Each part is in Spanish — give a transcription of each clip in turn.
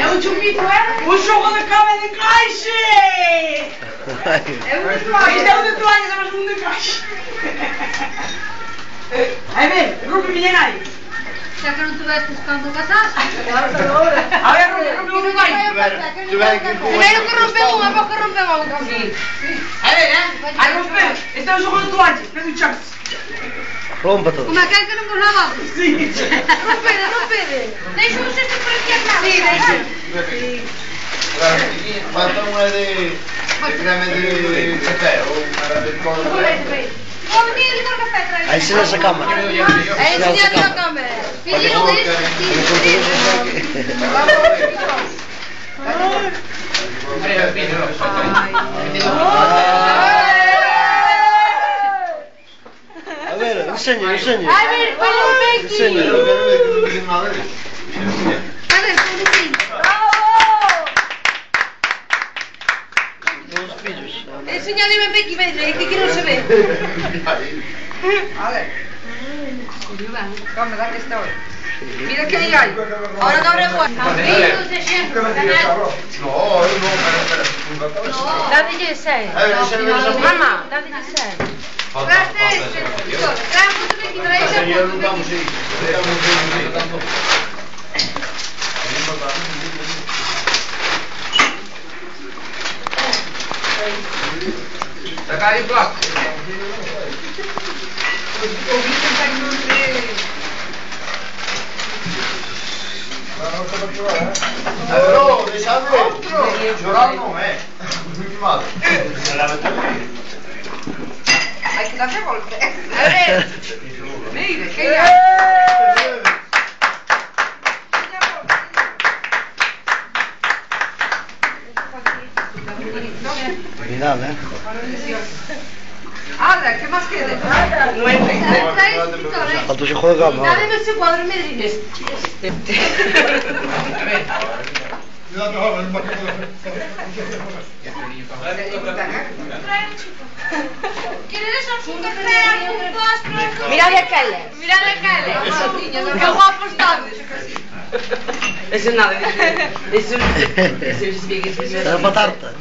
É um chupito, é? O jogo da cama de caixa! É uma toalha. Isto é uma toalha, mas não de caixa. Aí vem, rompe mi aí. Ya que non tuveches cando casaste. A ver, rompe un guay. Primeiro que rompeu unha, vos que rompeu a outra. A ver, a romper. Este é o jogo de toallas, para ducharse. Rompa todo. Como aquel que non vos lavamos. Sí. Rompede, rompede. Deixo un cesto por aquí atrás. Sí. Falta unha de creme de café ou unha de cola. Vou venir ali por café atrás. Aí se nessa cámara. Aí enseñar a cámara. Filho disso, A ver, enseña, enseña. a ver, põe um aqui. Enseña. Eu quero ver que non dicen nada disso. A ver, põe assim. Os filhos. Enseña-lhe bem aqui, veja, é que aqui não se vê. Toma, dá que está hoje. Mira que aí hay. Ahora no abre puerta. Amigos de gente. No, eu non. Dádelle 6. Mamá, dádelle 6. Trae muito bem aqui, trae essa Eu foto non bem estamos aqui. aí. Saca aí, Flaco. Però, deixadme. Chorar non é. Muito mal. Hay que darle golpe. A ver. Mira, que hay. Cuidado, Ala, ¿qué más queda? Trae esse pintor, hein? Falta o jogo da cámara. Dá-me esse quadro, Medrinha. ¿Quieres un café, un postre? Mira de aquella. Mira de que guapos estamos. Eso nada, eso Era para tarta.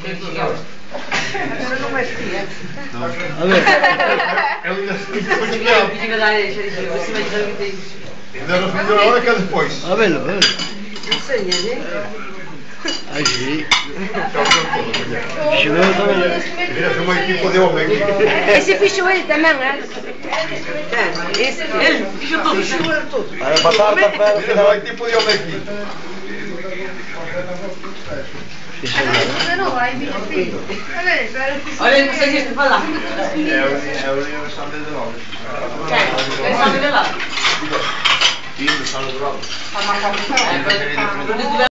Pero non é fría. A ver. Ainda non foi agora que despois. A verlo, a ver. Enséñalle. Aí sí. Choveu tamén. Mira, foi un equipo de home aquí. Ese fixo ele tamén, Ese, él, fixo todo, todo. Era para tarta, pero... Mira, foi un equipo de home aquí. Sí, señor. non vai, meu filho. A ver, Olha, não sei se este falar. É o Alexandre de Lopes. É só de lá. Sim, do Alexandre de Lopes. Não